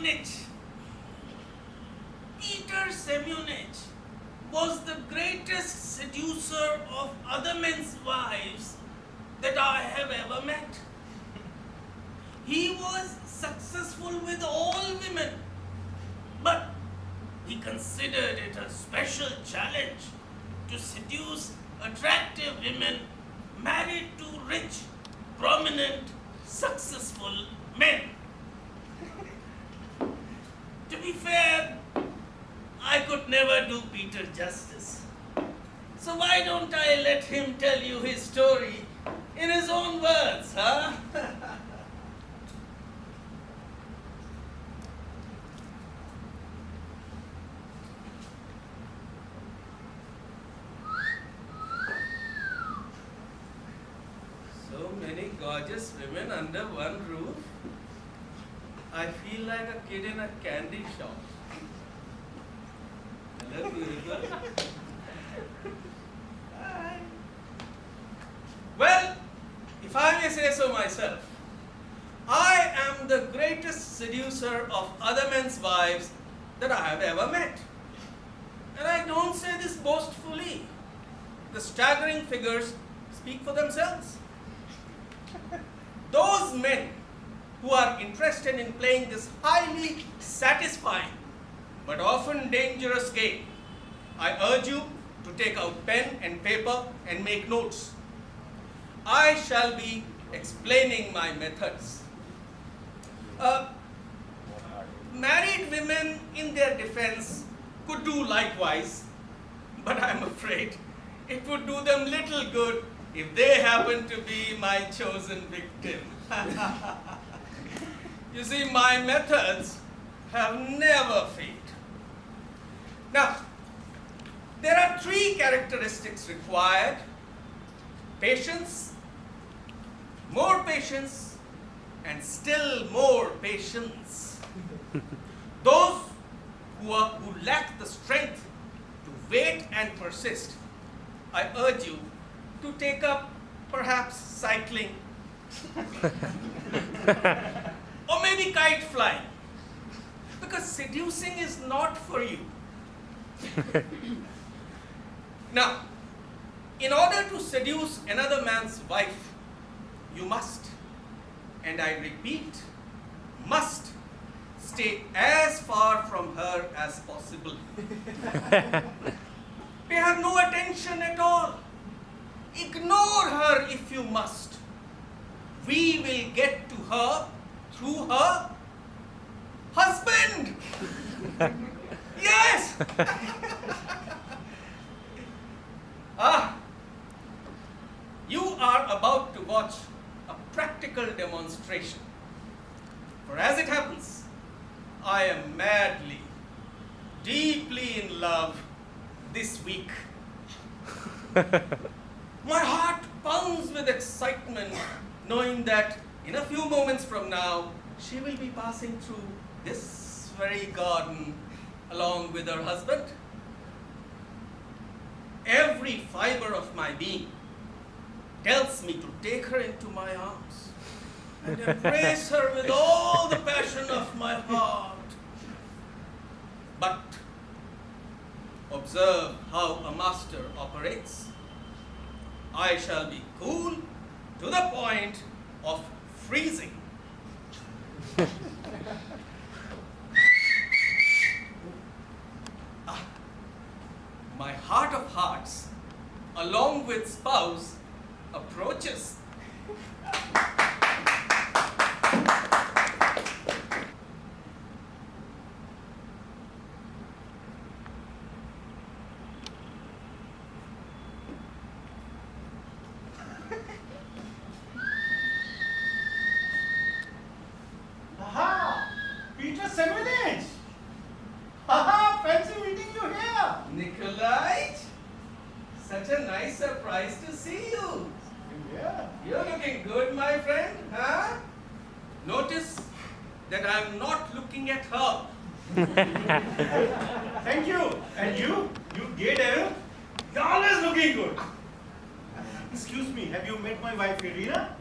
Semyonich. Peter Semyonich was the greatest seducer of other men's wives that I have ever met. He was successful with all women, but he considered it a special challenge to seduce attractive women married to rich, prominent, successful men. To be fair, I could never do Peter justice. So why don't I let him tell you his story in his own words, huh? So many gorgeous women under one roof. I feel like a kid in a candy shop. Hello, beautiful. Hi. Well, if I may say so myself, I am the greatest seducer of other men's wives that I have ever met. And I don't say this boastfully. The staggering figures speak for themselves. Those men who are interested in playing this highly satisfying but often dangerous game, I urge you to take out pen and paper and make notes. I shall be explaining my methods. Married women, in their defense, could do likewise, but I'm afraid it would do them little good if they happen to be my chosen victim. You see, my methods have never failed. Now, there are 3 characteristics required: patience, more patience, and still more patience. Those who lack the strength to wait and persist, I urge you to take up perhaps cycling or maybe kite flying, because seducing is not for you. Now, in order to seduce another man's wife, you must, and I repeat, must stay as far from her as possible. Pay her no attention at all. Ignore her if you must. We will get to her through her husband. Yes! You are about to watch a practical demonstration. For as it happens, I am madly, deeply in love this week. My heart pounds with excitement knowing that in a few moments from now, she will be passing through this very garden along with her husband. Every fiber of my being tells me to take her into my arms and embrace her with all the passion of my heart. But observe how a master operates. I shall be cool to the point of freezing. My heart of hearts, along with spouse, approaches. Aha! Peter Semyonich! Haha! Fancy meeting you here! Nikolai, such a nice surprise to see you. Yeah. You're looking good, my friend, huh? Notice that I'm not looking at her. Thank you. And you? You gay devil? You're always looking good. Excuse me, have you met my wife Irina?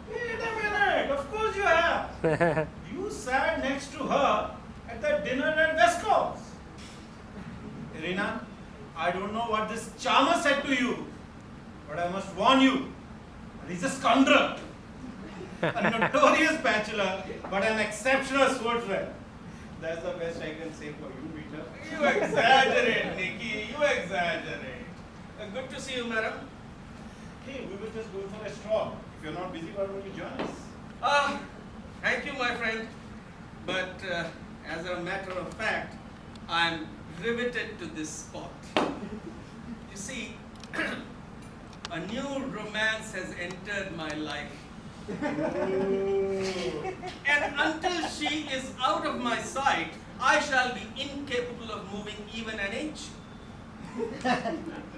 Wait a minute. Of course you have. You sat next to her at the dinner at Westcoast. Irina, I don't know what this charmer said to you, but I must warn you, he's a scoundrel. A notorious bachelor, but an exceptional swordsman. That's the best I can say for you, Peter. You exaggerate, Nicky. You exaggerate. Good to see you, madam. Hey, we were just going for a stroll. If you're not busy, why don't you join us? Thank you, my friend. But as a matter of fact, I'm riveted to this spot. You see, a new romance has entered my life. And until she is out of my sight, I shall be incapable of moving even an inch.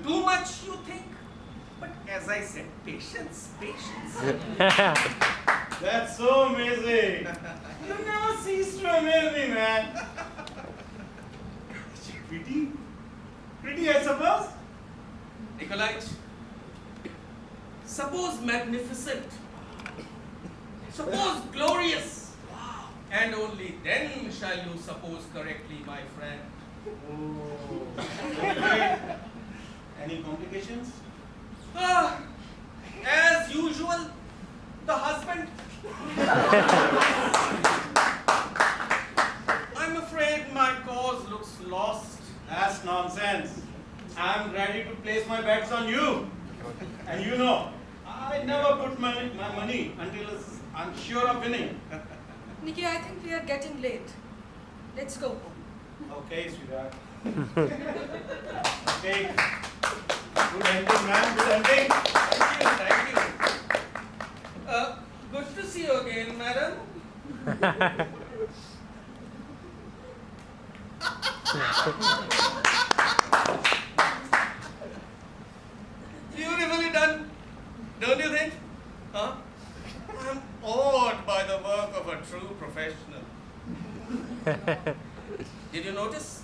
Too much, you think? But as I said, patience, patience. That's so amazing. You never cease to amaze me, man. Is she pretty? Pretty, I suppose? Nikolai, suppose magnificent. Suppose glorious. And only then shall you suppose correctly, my friend. Oh. Any complications? As usual, the husband. I'm afraid my cause looks lost. That's nonsense. I'm ready to place my bets on you. And you know, I never put my money until I'm sure of winning. Nikki, I think we are getting late. Let's go. Okay, sweetheart. Okay. Good ending, man. Good ending. Thank you. Good to see you again, madam. Beautifully done, don't you think? Huh? I'm awed by the work of a true professional. Did you notice?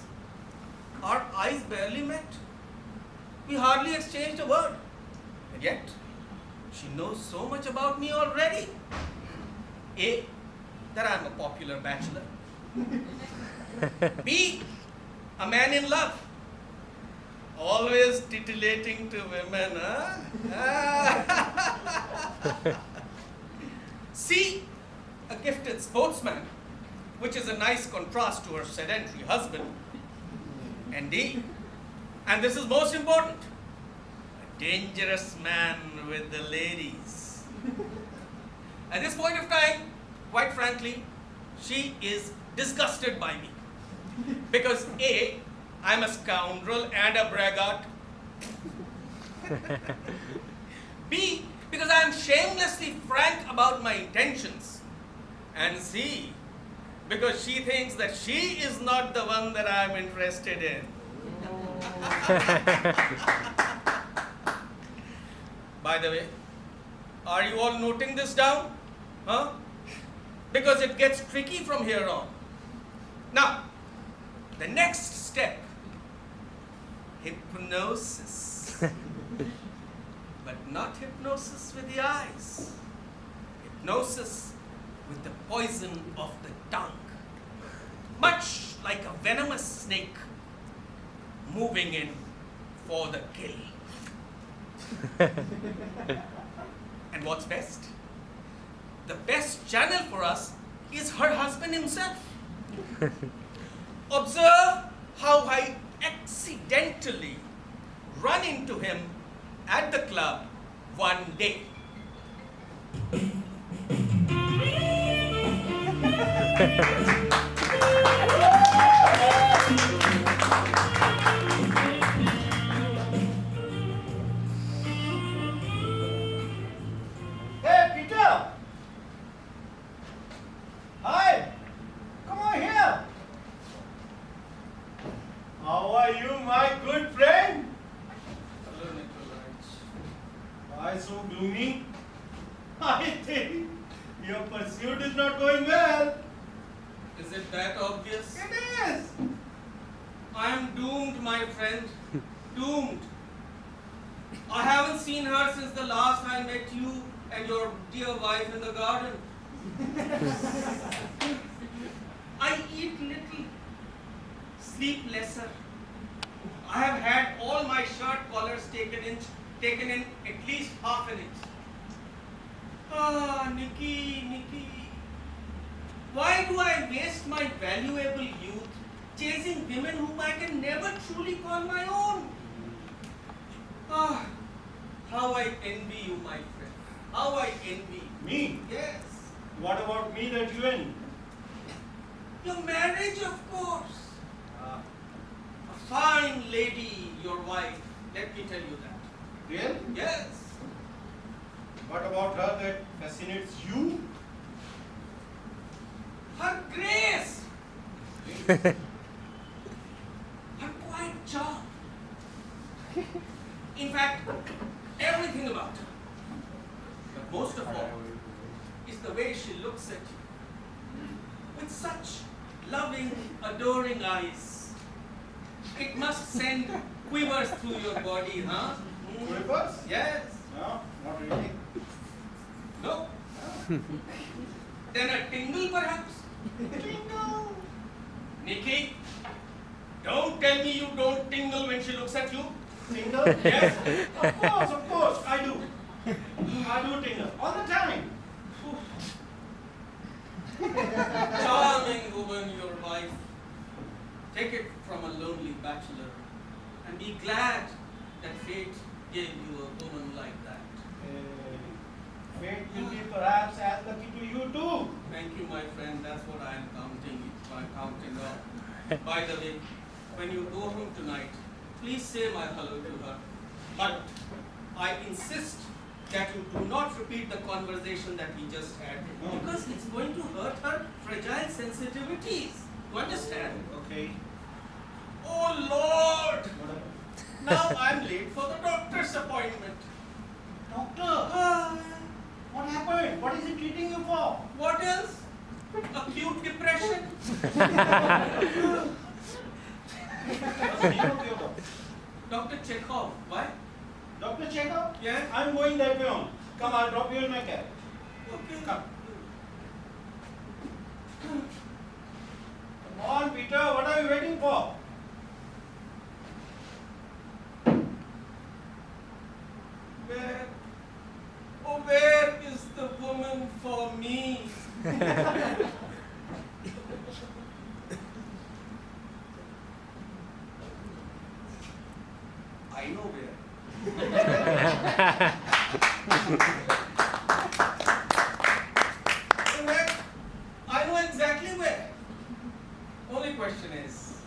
Our eyes barely met. We hardly exchanged a word. And yet, she knows so much about me already. A, that I'm a popular bachelor. B, a man in love. Always titillating to women, huh? C, a gifted sportsman, which is a nice contrast to her sedentary husband. And D, and this is most important, a dangerous man with the ladies. At this point of time, quite frankly, she is disgusted by me. Because A, I'm a scoundrel and a braggart. B, because I'm shamelessly frank about my intentions. And C, because she thinks that she is not the one that I'm interested in. By the way, are you all noting this down? Huh? Because it gets tricky from here on. Now, the next step, hypnosis. But not hypnosis with the eyes. Hypnosis with the poison of the tongue. Much like a venomous snake moving in for the kill. And what's best? The best channel for us is her husband himself. Observe how I accidentally run into him at the club one day. Hey, Peter! Hi! Come on here! How are you, my good friend? Hello, Nikolai. Why so gloomy? I think your pursuit is not going well. Is it that obvious? It is! I am doomed, my friend. Doomed. I haven't seen her since the last I met you and your dear wife in the garden. I eat little, sleep lesser. I have had all my shirt collars taken in at least half an inch. Ah, Nikki, why do I waste my valuable youth chasing women whom I can never truly call my own? Ah, how I envy you, my friend. How I envy you. Me? Yes. What about me that you in? Your marriage, of course. Ah, A fine lady, your wife. Let me tell you that. real? Yes. What about her that fascinates you? Her grace. Her quiet charm. In fact, everything about her. But most of all is the way she looks at you. With such loving, adoring eyes. It must send quivers through your body, huh? Quivers? Yes. No, not really. No? Then a tingle perhaps? Tingle. Nikki, don't tell me you don't tingle when she looks at you. Tingle? Yes. Of course, I do. I do tingle all the time. Charming woman, your wife. Take it from a lonely bachelor and be glad that fate gave you a woman like that. Fate will be perhaps as lucky to you too. Thank you, my friend. That's what I'm counting. I'm counting on. By the way, when you go home tonight, please say my hello to her. But I insist that you do not repeat the conversation that we just had, because it's going to hurt her fragile sensitivities. You understand? Okay. Oh Lord! Whatever. Now I'm late for the doctor's appointment. Doctor, Ah, what happened? What is he treating you for? what else? Acute depression? What's the name of your doctor? Dr. Chekov. Why? Dr. Chekov? Yeah? I'm going that way on. Come, I'll drop you in my cab. Okay. Come. Come on, Peter, what are you waiting for? Where, oh, where is the woman for me? I know where. In fact, I know exactly where. Only question is,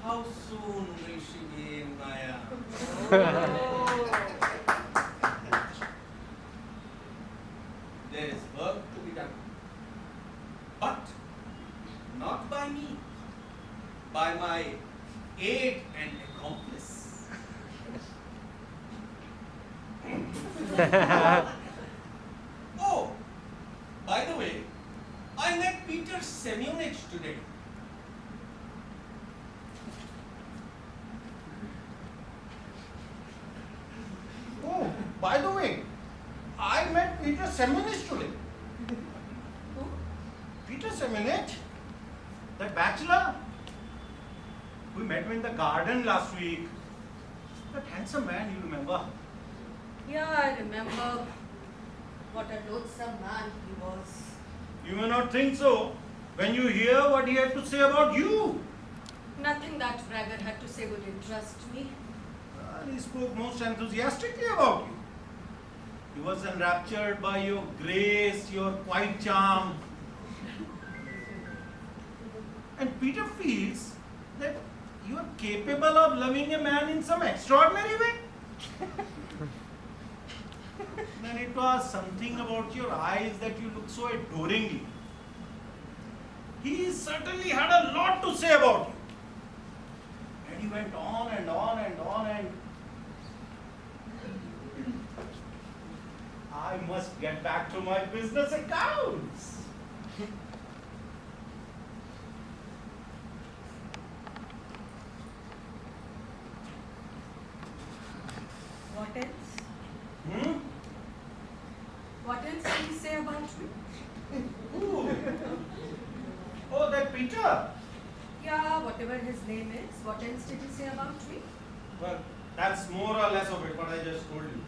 how soon will she be in my arms? There is work to be done. But not by me, by my aid and accomplice. Oh, by the way, I met Peter Semyonich today. Oh, by the way, I met Peter Seminich today. Who? Peter Seminich? That bachelor? We met him in the garden last week. That handsome man, you remember? Yeah, I remember. What a loathsome man he was. You may not think so when you hear what he had to say about you. Nothing that braggart had to say would interest me. He spoke most enthusiastically about you. He was enraptured by your grace, your quiet charm. And Peter feels that you are capable of loving a man in some extraordinary way. Then it was something about your eyes that you look so adoringly. He certainly had a lot to say about you. And he went on and on and on, and I must get back to my business accounts. What else? Hmm? What else did he say about me? Ooh. Oh, that Peter. whatever his name is, what else did he say about me? Well, that's more or less of it, what I just told you.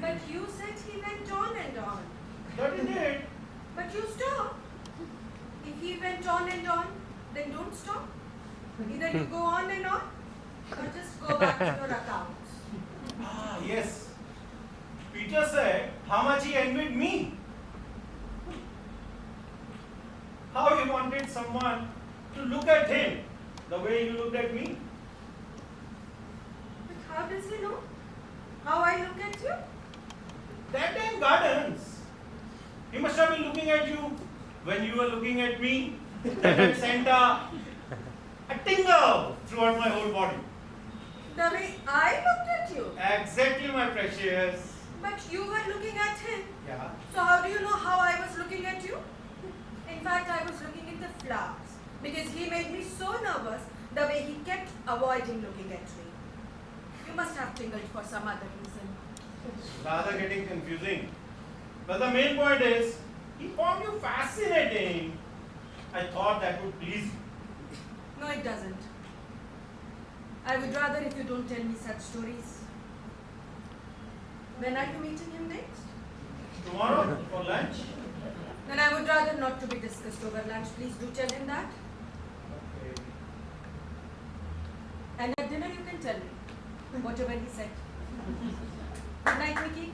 But you said he went on and on. That he did. But you stopped. If he went on and on, then don't stop. Either you go on and on, or just go back to your accounts. Ah, yes. Peter said how much he envied me. How he wanted someone to look at him the way you looked at me. But how does he know how I look at you? That time gardens. He must have been looking at you when you were looking at me. That had sent a tingle throughout my whole body. The way I looked at you. Exactly, my precious. But you were looking at him. Yeah. So how do you know how I was looking at you? In fact, I was looking at the flowers because he made me so nervous the way he kept avoiding looking at me. You must have tingled for some other reason. Rather getting confusing. But the main point is, he found you fascinating. I thought that would please you. No, it doesn't. I would rather if you don't tell me such stories. When are you meeting him next? Tomorrow for lunch? Then I would rather not to be discussed over lunch. Please do tell him that. Okay. And at dinner you can tell me whatever he said. Good night, Mickey.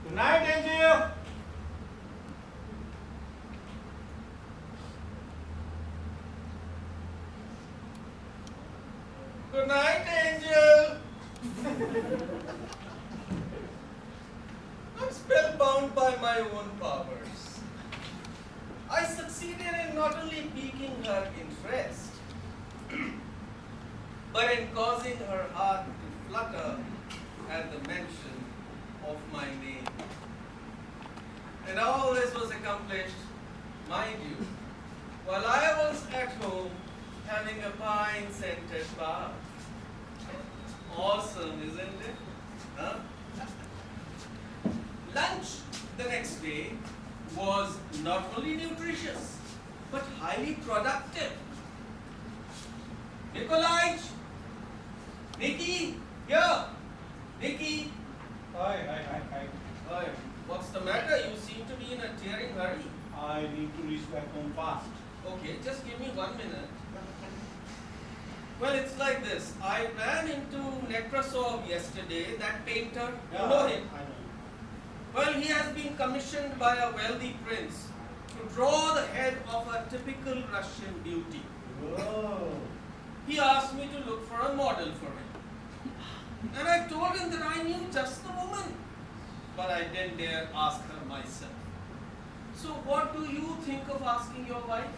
Good night, Angel. Good night, Angel. I'm spellbound by my own powers. I succeeded in not only piquing her interest, but in causing her heart to flutter at the mention of my name. And all this was accomplished, mind you, while I was at home having a pine-scented bath. Awesome, isn't it? Huh? Lunch the next day was not only nutritious, but highly productive. Nikolaj! Nikki! Here! Nikki! Hi. What's the matter? You seem to be in a tearing hurry. I need to reach back home fast. Okay, just give me 1 minute. Well, it's like this. I ran into Nekrasov yesterday, that painter. You know him? I know. Well, he has been commissioned by a wealthy prince to draw the head of a typical Russian beauty. Whoa. He asked me to look for a model for him. And I told him that I knew just the woman. But I didn't dare ask her myself. So what do you think of asking your wife?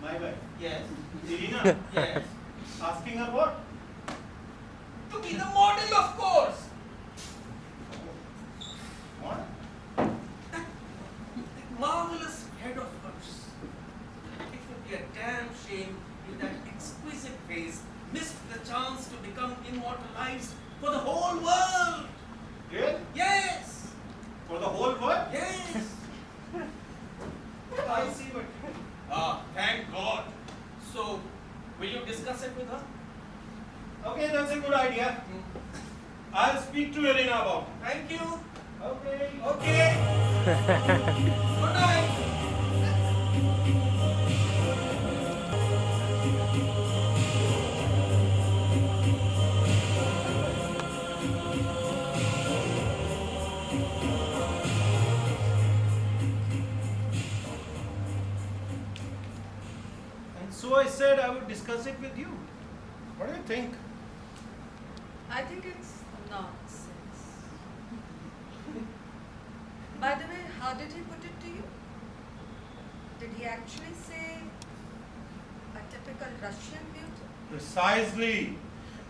My wife. Yes. Irina. Yes. Asking her what? To be the model, of course. What? That marvelous head of hers. It would be a damn shame if that exquisite face missed the chance to become immortalized for the whole world. Really? Yes. For the whole world? Yes. I see, but Thank God. So, will you discuss it with her? okay, that's a good idea. I'll speak to Irina about it. Thank you. Okay. Okay. Good night. And so I said I would discuss it with you. What do you think? I think it's nonsense. By the way, how did he put it to you? Did he actually say a typical Russian beauty? Precisely.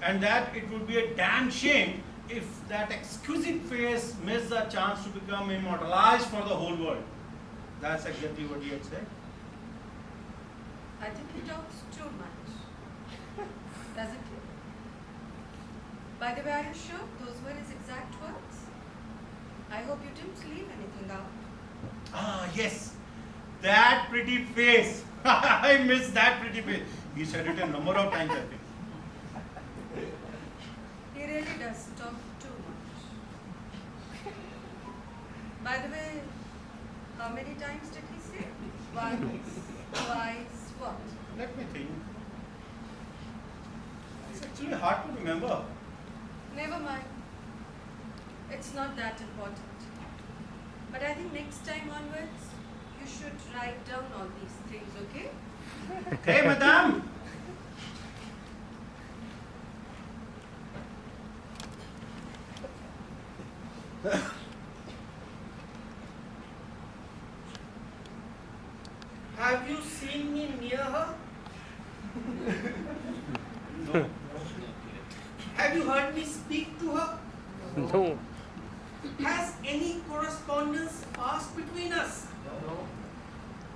And that it would be a damn shame if that exquisite face missed the chance to become immortalized for the whole world. That's exactly what he had said. I think he talks too much. Doesn't he? By the way, are you sure those were his exact words? I hope you didn't leave anything out. Ah, yes. That pretty face. I miss that pretty face. He said it a number of times, I think. He really does talk too much. By the way, how many times did he say? Once, twice, what? Let me think. It's actually hard to remember. Never mind. It's not that important. But I think next time onwards, you should write down all these things, okay? Hey, madam. Have you seen me near her? No. Have you heard me speak to her? No. Has any correspondence passed between us?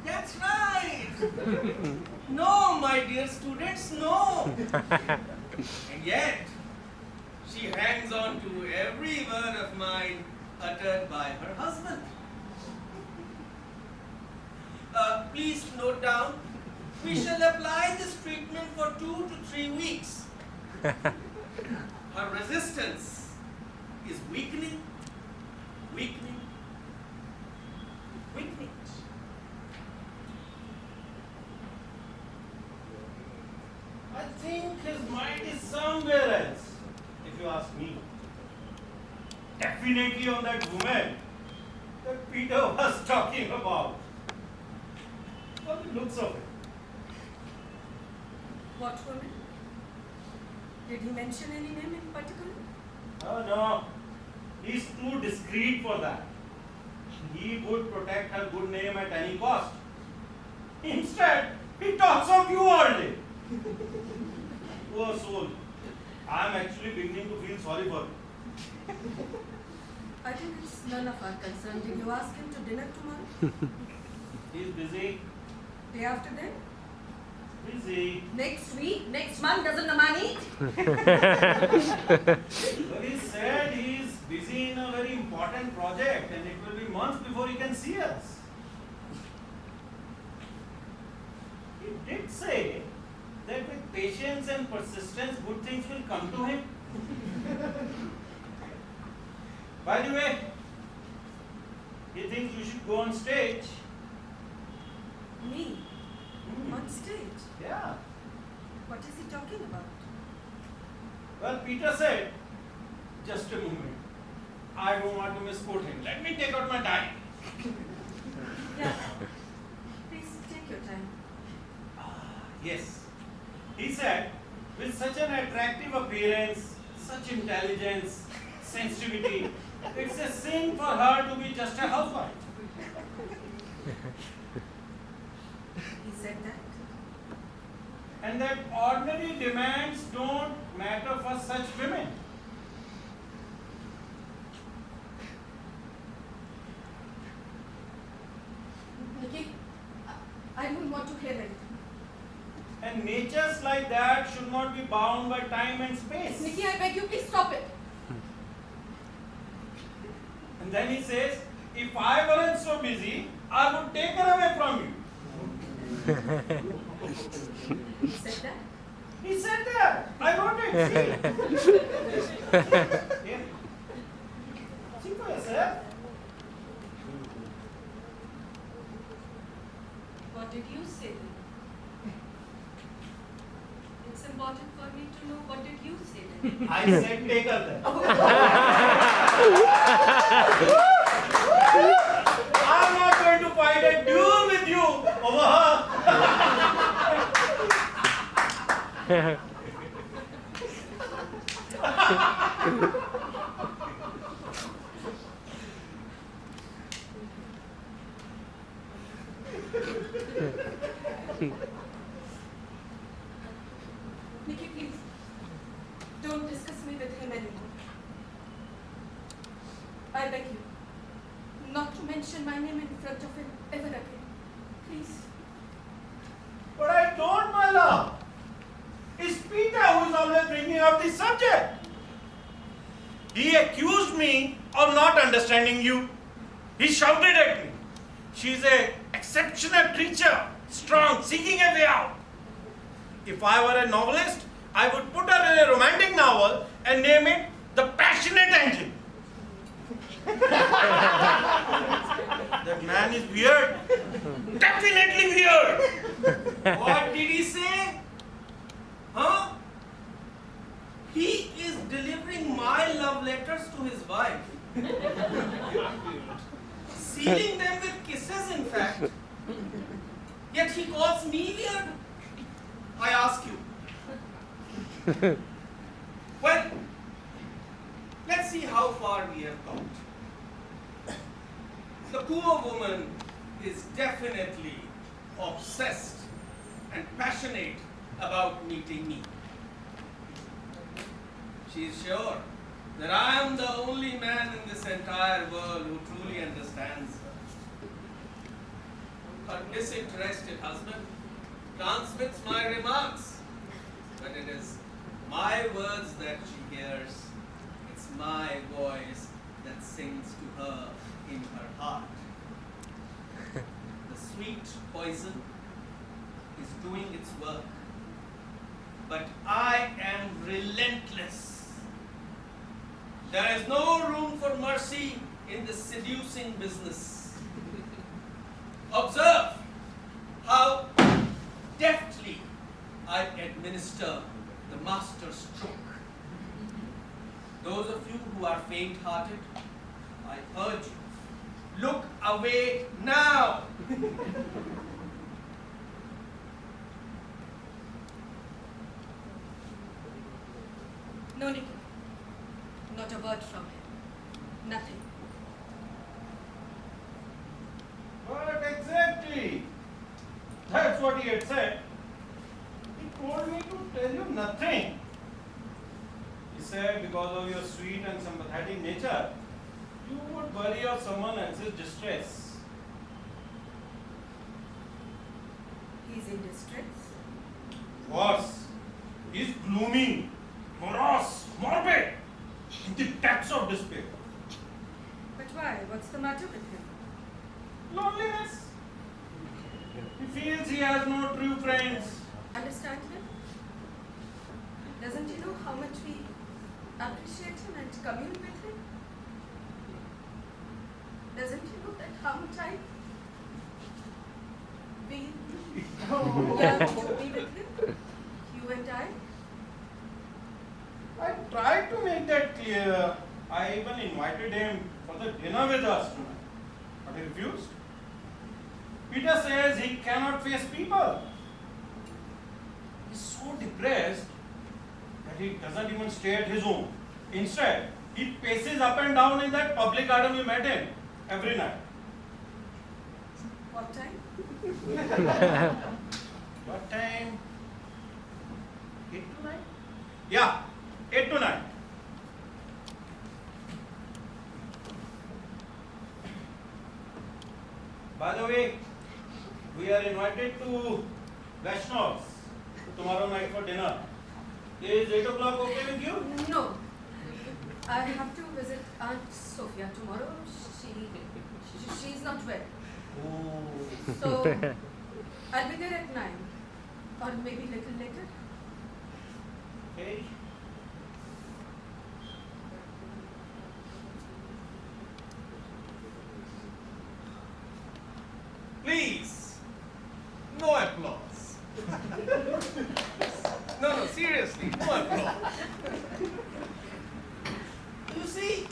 That's right. No, my dear students, no. And yet, she hangs on to every word of mine uttered by her husband. Please note down, we shall apply this treatment for 2 to 3 weeks. Her resistance is weakening, weakening, weakening. I think his mind is somewhere else, if you ask me. Definitely on that woman that Peter was talking about. From the looks of it. What woman? Did he mention any name in particular? Oh no, he's too discreet for that. He would protect her good name at any cost. Instead, he talks of you all day. Poor soul. I'm actually beginning to feel sorry for him. I think it's none of our concern. Did you ask him to dinner tomorrow? He's busy. Day after that? Busy. Next week? Next month? Doesn't the man eat? Well, he said he's busy in a very important project and it will be months before he can see us. He did say that with patience and persistence, good things will come to him. By the way, he thinks you should go on stage. Me? On stage? Yeah. What is he talking about? Well, Peter said, just a moment. I don't want to misquote him. Let me take out my diary. Yeah. Please take your time. Yes. He said, with such an attractive appearance, such intelligence, sensitivity, it's a sin for her to be just a housewife. He said that? And that ordinary demands don't matter for such women. Nikki, I don't want to hear anything. And natures like that should not be bound by time and space. Nikki, I beg you, please stop it. And then he says, if I weren't so busy, I would take her away from you. He said that? He said that. I wrote it. See? Here. See for yourself. What did you say then? It's important for me to know what did you say then? I said take her there. I'm not going to fight a duel with you over her. Nikki, please, don't discuss me with him anymore. I beg you, not to mention my name in front of him ever again. Please. But I don't, my love. It's Peter who is always bringing up this subject. He accused me of not understanding you. He shouted at me. She's an exceptional creature, strong, seeking a way out. If I were a novelist, I would put her in a romantic novel and name it The Passionate Engine. That man is weird. Definitely weird. What did he say? Huh? He is delivering my love letters to his wife. Sealing them with kisses, in fact. Yet he calls me weird. I ask you. Well, let's see how far we have got. The poor woman is definitely obsessed and passionate about meeting me. She is sure that I am the only man in this entire world who truly understands her. Her disinterested husband transmits my remarks, but it is my words that she hears. It's my voice that sings to her in her heart. The sweet poison is doing its work, but I am relentless. There is no room for mercy in the seducing business. Observe how deftly I administer the master stroke. Those of you who are faint-hearted, I urge you, look away now. No, Nikhil. Not a word from him. Nothing. But exactly. That's what he had said. He told me to tell you nothing. He said because of your sweet and sympathetic nature, you would worry of someone else's distress. He's in distress. Worse, he's gloomy, morose, morbid, in the depths of despair. But why? What's the matter with him? Loneliness. He feels he has no true friends. Understand him? Doesn't he know how much we appreciate him and commune with him? Doesn't he know that how much we love to be with him? You and I? I tried to make that clear. I even invited him for the dinner with us tonight, but he refused. Peter says he cannot face people. He's so depressed that he doesn't even stay at his home. Instead, he paces up and down in that public garden we met in every night. What time? What time? 8 to 9? Yeah, 8 to 9. By the way, we are invited to Vaishnav's tomorrow night for dinner. Is 8 o'clock okay with you? No. I have to visit Aunt Sophia tomorrow. She's not well. Oh. So I'll be there at 9 or maybe a little later. Okay. Please, no applause. No, seriously, no applause. You see,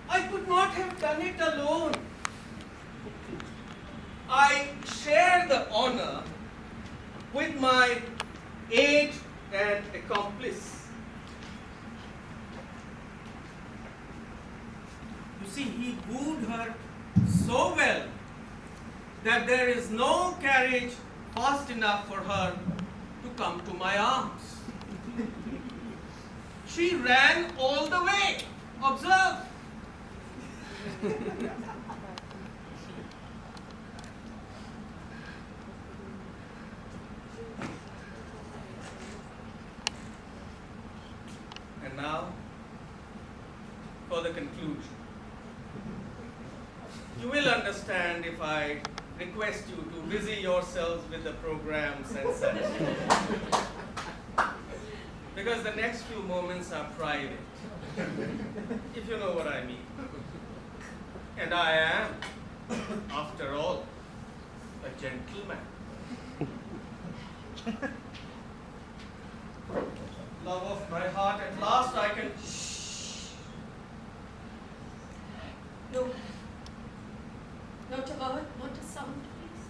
I could not have done it alone. I share the honor with my aide and accomplice. You see, he wooed her so well that there is no carriage fast enough for her to come to my arms. She ran all the way. Observe. And now for the conclusion. You will understand if I request you to busy yourselves with the programs and such. Because the next few moments are private, if you know what I mean. And I am, after all, a gentleman. Love of my heart, at last I can... Shh. No. Not a word, not a sound, please.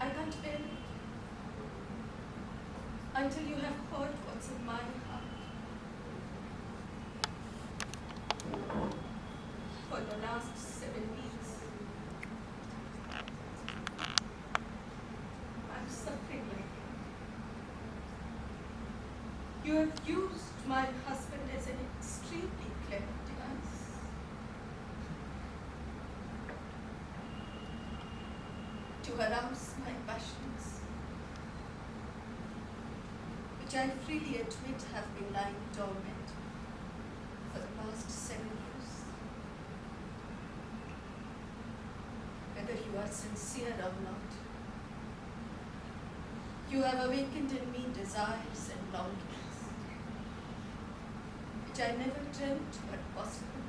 I can't bear it. Until you have heard what's in my heart. For the last 7 weeks, I'm suffering like it. You have used my husband as an extremely clever device. To arouse my passions, which I freely admit have been lying dormant for the past 7 years. Whether you are sincere or not, you have awakened in me desires and longings, which I never dreamt were possible.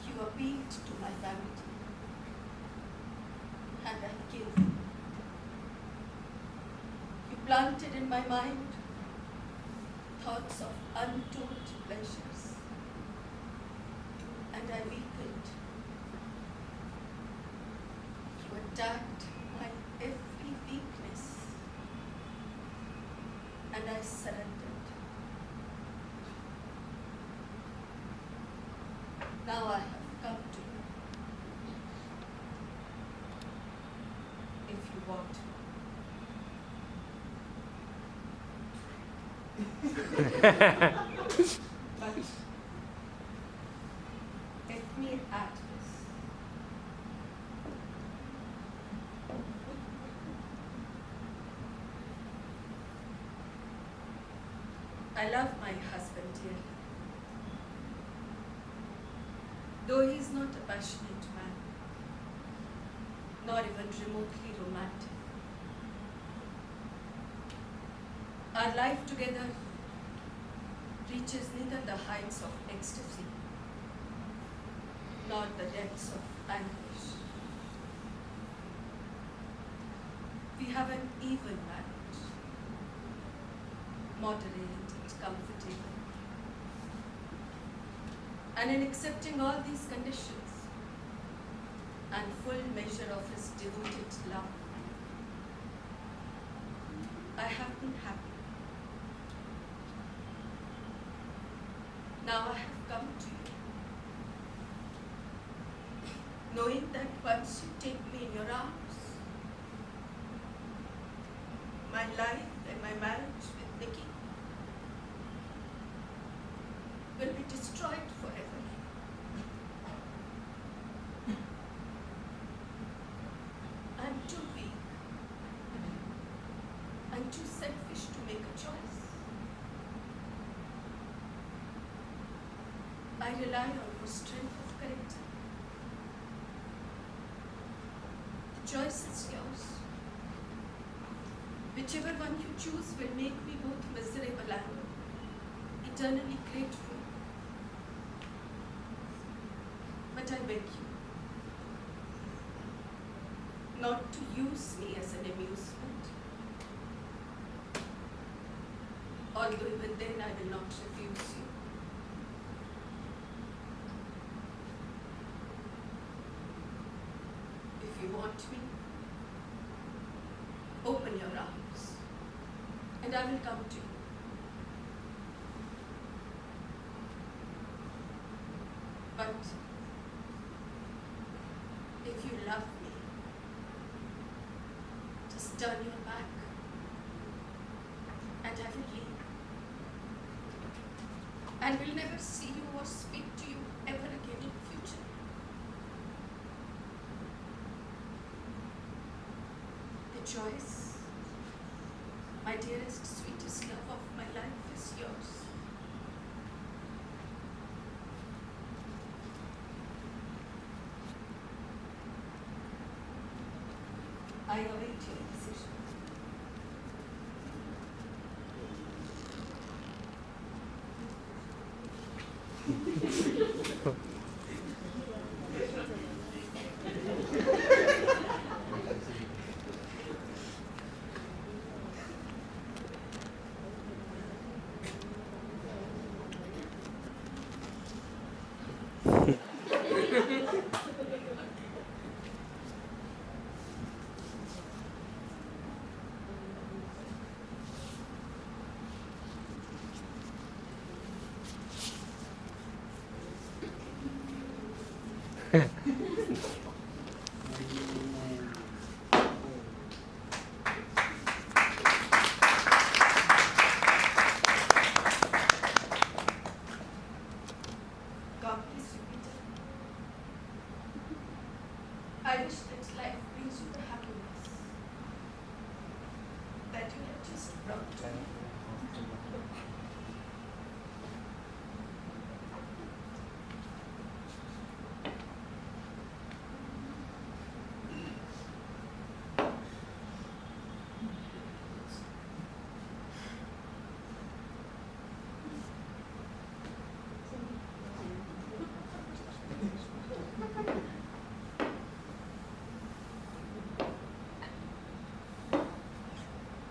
You appealed to my vanity, and I gave. You planted in my mind thoughts of untold pleasures, and I weakened. You attacked my every weakness, and I surrendered. Now I have come to you. If you want. But let me add this. I love my husband dearly. Though he is not a passionate man, nor even remotely romantic. Our life together reaches neither the heights of ecstasy nor the depths of anguish. We have an even marriage, moderate and comfortable. And in accepting all these conditions and full measure of his devoted love, I have been happy. Now I have come to you, knowing that once you take me in your arms, my life and my marriage with Nikki will be destroyed forever. I'm too weak. I'm too selfish to make a choice. I rely on your strength of character. The choice is yours. Whichever one you choose will make me both miserable and eternally grateful. But I beg you not to use me as an amusement. Although even then I will not refuse you. If you want me, open your arms, and I will come to you. But if you love me, just turn your back, and I will leave. And will never see you or speak to you ever again in future. The choice, my dearest, sweetest love of my life, is yours. I await your decision. God bless you, Peter. I wish that life brings you the happiness that you have just brought to me.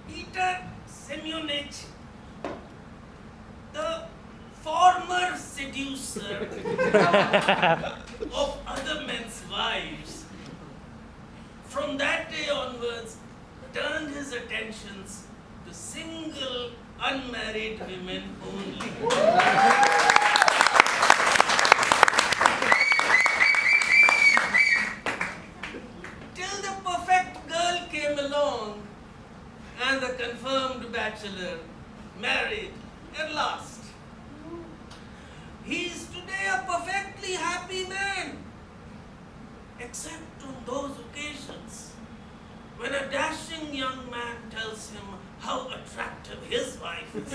Peter Semyonich, the former seducer of other men's wives, from that day onwards turned his attentions to single unmarried women only. Till the perfect girl came along and the confirmed bachelor married at last. He is today a perfectly happy man, except on those occasions when a dashing young man tells him how attractive his wife is.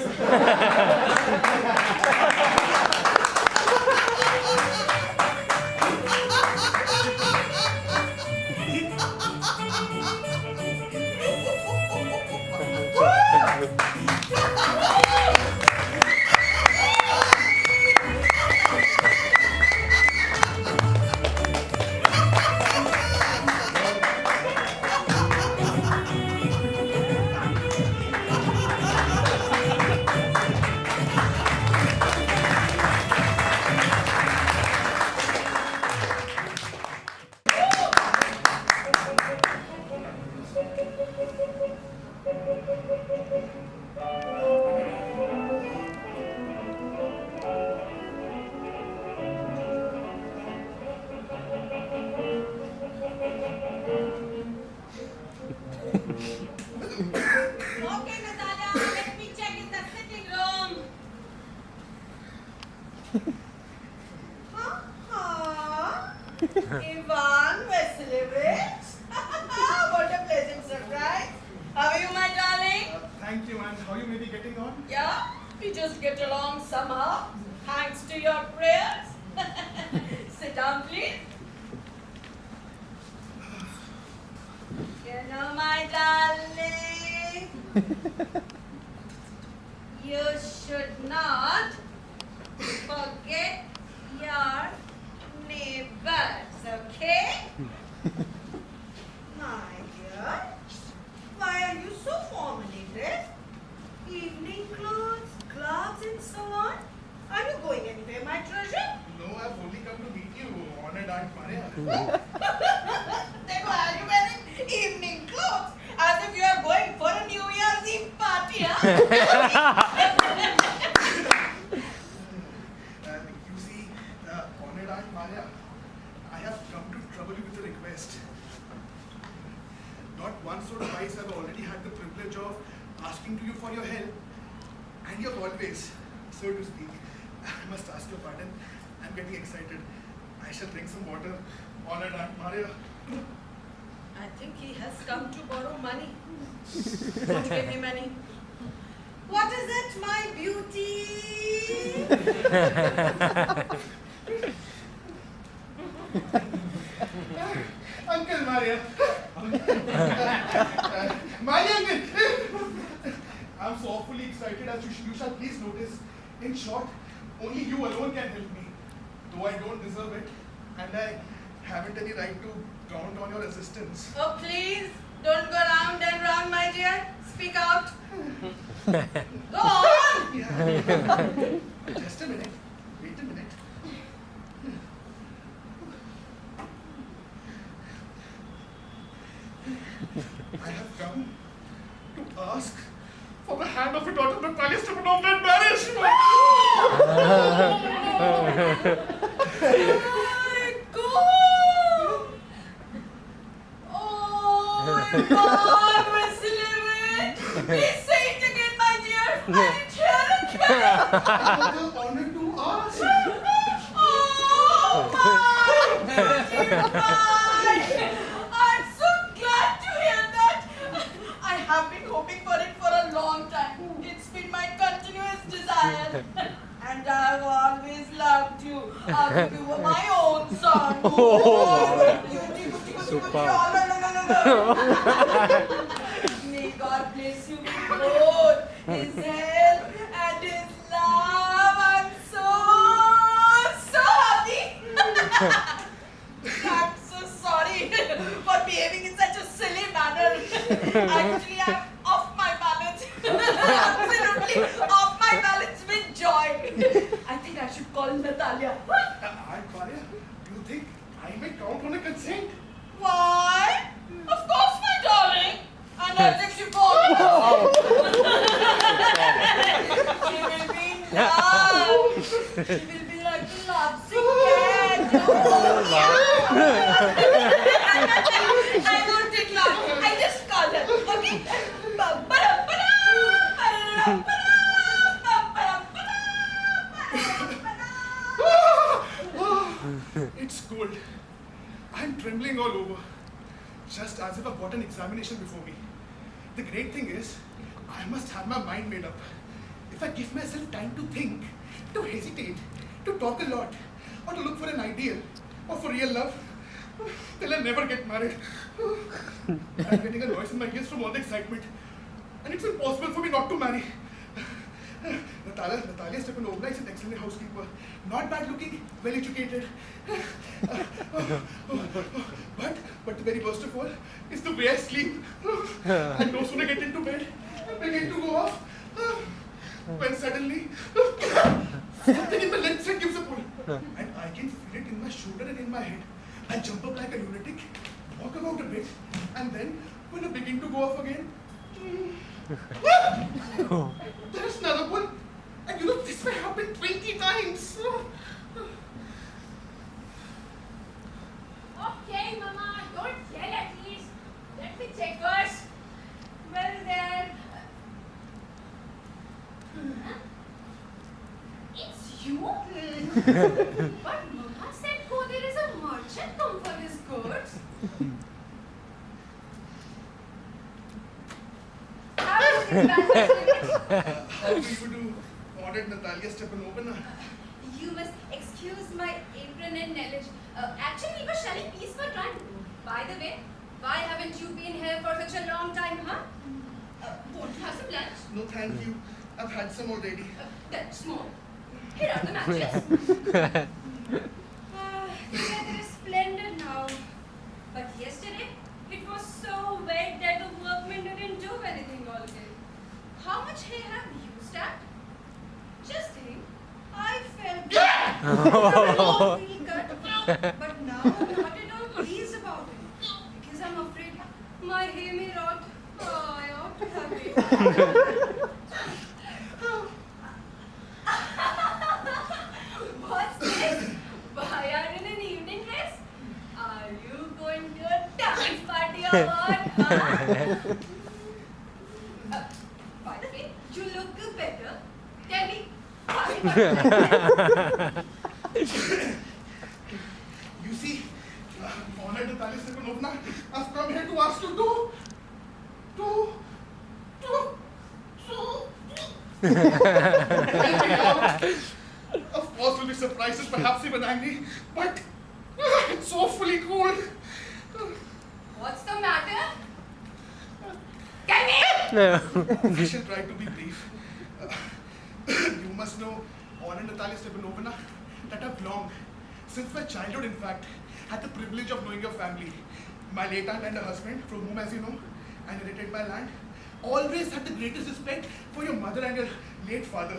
Okay, Natalia, let me check in the sitting room. Ivan Vasilevich. What a pleasant surprise. How are you, my darling? Thank you, and how you may be getting on? Yeah, we just get along somehow, thanks to your prayers. Sit down, please. You know, my darling, you should not forget your neighbors, okay? My dear, why are you so formally dressed? Evening clothes, gloves, and so on? Are you going anywhere, my treasure? No, I've only come to meet you, honored Aunt Maria. Then why are you wearing evening clothes? As if you are going for a New Year's Eve party, huh? You see, honored Aunt Maria, I have come to trouble you with a request. Not once or twice I've already had the privilege of asking to you for your help, and you've always, so to speak, I must ask your pardon. I'm getting excited. I shall bring some water. Honored Aunt Maria. I think he has come to borrow money. Don't give him any. What is it, my beauty? Uncle Maria. Uncle My uncle! I'm so awfully excited as you shall please notice. In short, only you alone can help me. Though I don't deserve it, and I haven't any right to count on your assistance. Oh, please, don't go round and round, my dear. Speak out. Go on! Yeah. Just a minute. Wait a minute. I have come to ask for the hand of a daughter Natalia Stepanovna in marriage. My God! Oh, God, Vasilevich! Please say it again, my dear. I didn't hear it right. I have the honor to ask. Oh, my dear, I'm so glad to hear that. I have been hoping for it for a long time. It's been my continuous desire. And I've always loved you. As if you were my own son. Oh, Super. May God bless you with both His health and His love. I'm so happy. I'm so sorry for behaving in such a silly manner. Actually, I'm off my balance. Absolutely off my balance with joy. I think I should call Natalia. Arya, you think I may count on a consent? Why? Of course, my darling. And as if she called me. She will be in love. She will be like a lovesick cat. I won't take long. I just call her. Okay? It's cold. I'm trembling all over. Just as if I've got an examination before me. The great thing is, I must have my mind made up. If I give myself time to think, to hesitate, to talk a lot, or to look for an ideal, or for real love, then I'll never get married. I'm getting a noise in my ears from all the excitement. And it's impossible for me not to marry. Natalia Stepanovna is an excellent housekeeper. Not bad looking, well educated. But the very worst of all is the way I sleep. I no sooner get into bed and begin to go off when suddenly something in the left side gives a pull. And I can feel it in my shoulder and in my head. I jump up like a lunatic, walk about a bit, and then when I begin to go off again, there's another pull. And you know, this may happen 20 times. Okay, Mama, don't yell at least. Let me check first. Well then, It's you? But Mama said there is a merchant come for his goods. how do you manage? How do you do ordered Natalia Stepanovna? You must excuse my apron and knowledge. Actually, we were shelling peas for time. By the way, why haven't you been here for such a long time, huh? Won't you have some lunch? No, thank you. I've had some already. That's small. Here are the matches. The weather is splendid now. But yesterday, it was so wet that the workmen didn't do anything all day. How much hay have you stacked? Just think, I felt bad. I feel cut, but now I'm not at all pleased about it. Because I'm afraid my hay may rot. Oh, I ought to have it. What's this? Why are you in an evening dress? Are you going to a dance party or what? Huh? By the way, you look better. Tell me, why? You see, honored Natalia Stepanovna, I've come here to ask you to help me out. Of course, we'll be surprised and perhaps even angry, but it's awfully cool. What's the matter? Come in! I shall try to be brief. You must know, on Natalia Stepanovna, that I've long, since my childhood in fact, had the privilege of knowing your family. My late aunt and her husband, from whom, as you know, I inherited my land, always had the greatest respect for your mother and your late father.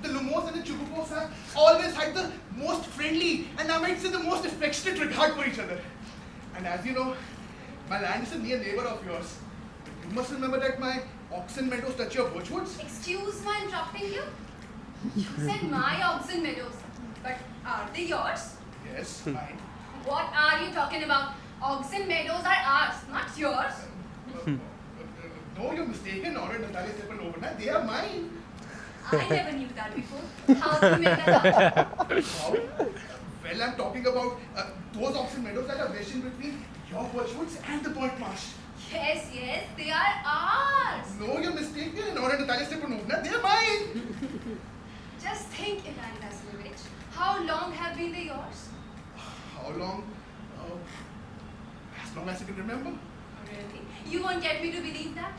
The Lumos and the Chubukovs have always had the most friendly and I might say the most affectionate regard for each other. And as you know, my land is a near neighbor of yours. You must remember that my oxen meadows touch your birchwoods. Excuse my interrupting you. You said my oxen meadows, but are they yours? Yes, mine. What are you talking about? Oxen meadows are ours, not yours. No, you're mistaken, Honor Natalia Stepanovna. They are mine. I never knew that before. How do you make that up? How? Well, I'm talking about those oxen meadows that are wedged in between your birchwoods and the burnt marsh. Yes, yes, they are ours. No, you're mistaken, Honor Natalia Stepanovna. They are mine. Just think, Ivan Vasilyevich, how long have been they yours? How long? As long as you can remember. Really? You won't get me to believe that?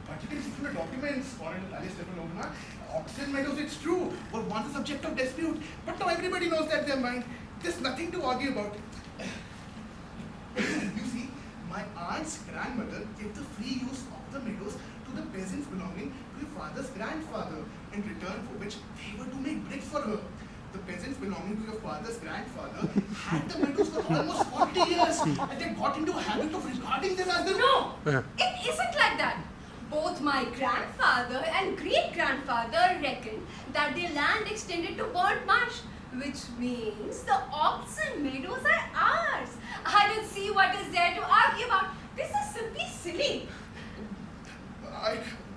But you can see from the documents, Honor Natalia Stepanovna, oxen meadows, it's true, were once a subject of dispute. But now everybody knows that they're mine. There's nothing to argue about. You see, my aunt's grandmother gave the free use of the meadows to the peasants belonging to your father's grandfather, in return for which they were to make bricks for her. The peasants belonging to your father's grandfather had the meadows for almost 40 years, and they got into a habit of regarding them as their No, it isn't like that. Both my grandfather and great-grandfather reckoned that their land extended to burnt marsh, which means the oxen meadows are ours. I don't see what is there to argue about. This is simply silly.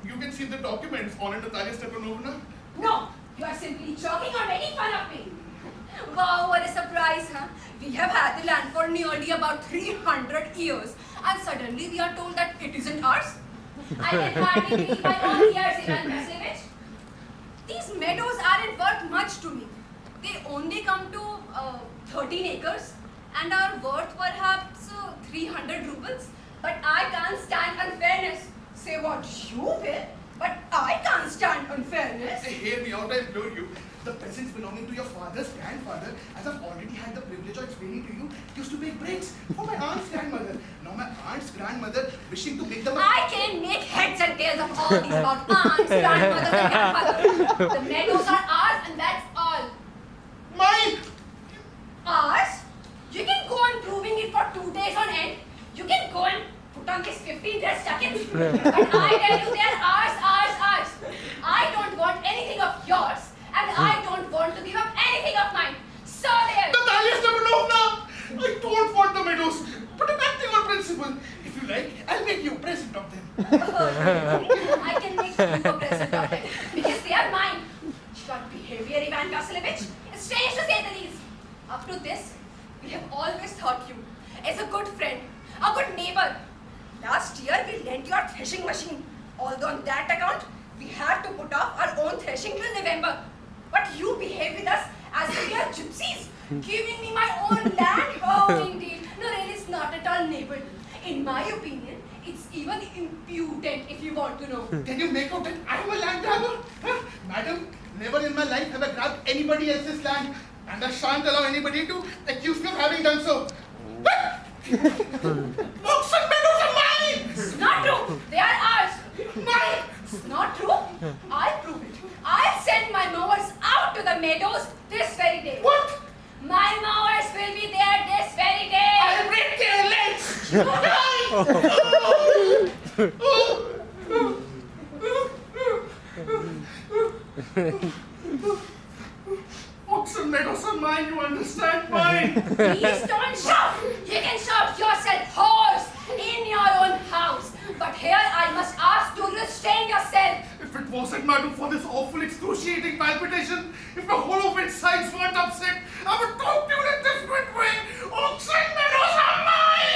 You can see the documents, Honor Natalia Stepanovna. No, you are simply joking or making fun of me. Wow, what a surprise, huh? We have had the land for nearly about 300 years, and suddenly we are told that it isn't ours. I can hardly believe my own ears, Ivan Vasilyevich. These meadows aren't worth much to me. They only come to 13 acres and are worth perhaps 300 rubles. But I can't stand unfairness. Say what you will, but I can't stand unfairness. Hear me out, I implore you. The peasants belonging to your father's grandfather, as I've already had the privilege of explaining to you, used to make bricks for my aunt's grandmother. Now my aunt's grandmother, wishing to make them I can make heads and tails of all these about aunts, grandmothers and grandfathers. The meadows are ours and that's all. Mine! Ours? You can go on proving it for 2 days on end. You can go and put on these 15 dress jackets. But I tell you, they are ours, ours, ours. I don't want anything of yours. And I don't want to give up anything of mine. So there. Natalia Stepanovna! I don't want the meadows, but I'm acting on principle. If you like, I'll make you a present of them. I can make you a present of it because they are mine. Your behavior, Ivan Vasilyevich, is strange to say the least. Up to this, we have always thought you as a good friend, a good neighbor. Last year, we lent you our threshing machine. Although on that account, we had to put off our own threshing till November. But you behave with us as if we are gypsies, giving me my own land. Oh, indeed. No, really, it's not at all neighborly. In my opinion, it's even impudent if you want to know. Can you make out that I'm a land grabber? Huh? Madam, never in my life have I grabbed anybody else's land, and I shan't allow anybody to accuse me of having done so. Oxen meadows are mine! It's not true. They are ours. Mine! It's not true. I'll prove it. I'll send my mowers out to the meadows this very day. What? My mowers will be there this very day. I'll break their legs! Oxen meadows are mine, you understand? Mine! Please don't shout. You can shout yourself hoarse in your own house. But here I must ask to restrain yourself. If it wasn't, madam, for this awful excruciating palpitation, if the whole of its sides weren't upset, I would talk to you in a different way. Oxen meadows are mine!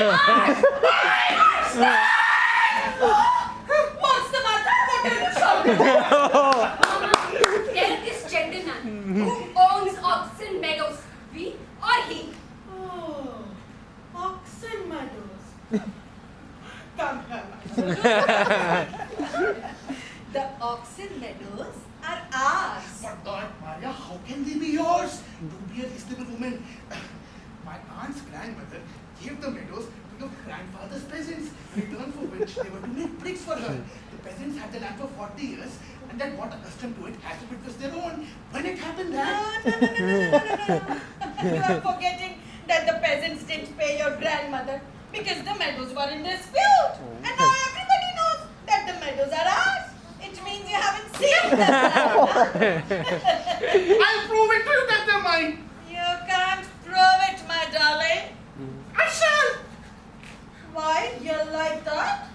What's the matter? What are you shouting? Tell this gentleman who owns Oxen Meadows, we or he. Oh, oxen meadows. The oxen meadows are ours. But Aunt Maria, how can they be yours? Do be a reasonable woman. My aunt's grandmother gave the meadows to your grandfather's peasants, in return for which they were to make bricks for her. The peasants had the land for 40 years and they got accustomed to it as if it was their own. When it happened No. that... You are forgetting that the peasants didn't pay your grandmother because the meadows were in dispute. And now everybody knows that the meadows are ours. It means you haven't seen them. I'll prove it to you that they're mine. You can't prove it, my darling. I shall. Why yell like that?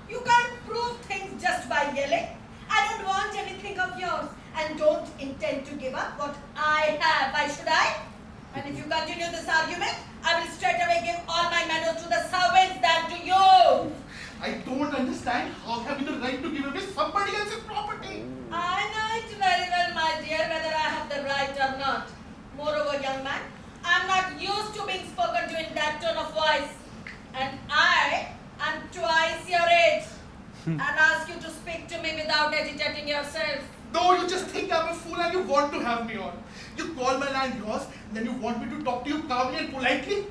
You can't prove things just by yelling. I don't want anything of yours and don't intend to give up what I have. Why should I? And if you continue this argument, I will straight away give all my meadows to the servants than to you. I don't understand how have you the right to give away somebody else's property. I know it very well, my dear, whether I have the right or not. Moreover, young man, I'm not used to being spoken to in that tone of voice. And I am twice your age. And ask you to speak to me without agitating yourself. No, you just think I'm a fool and you want to have me on. You call my land yours, then you want me to talk to you calmly and politely?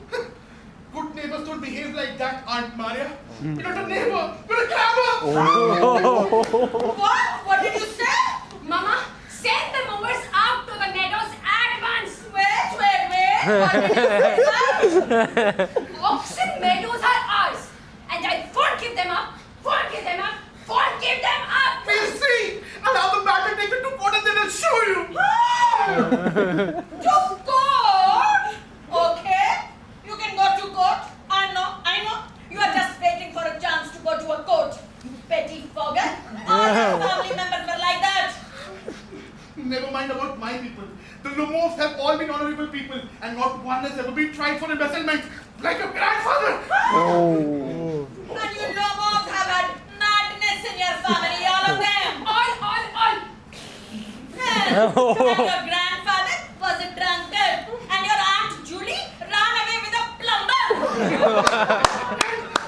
Good neighbors don't behave like that, Aunt Maria. You're not a neighbor, you're a grabber! What? What did you say? Mama, send the movers out to the meadows at once. Wait. What did you say? Oxen meadows are ours, and I won't give them up. Won't give them up. Won't give them up. We'll see! I'll have the matter taken to court and then I'll show you! To court? Okay. You can go to court. I know. You are just waiting for a chance to go to a court. You petty fogger. All your family members were like that. Never mind about my people. The Lumovs have all been honorable people and not one has ever been tried for embezzlement like your grandfather! And you Lomos have had madness in your family, all of them. All. And your grandfather was a drunkard, and your Aunt Julie ran away with a plumber.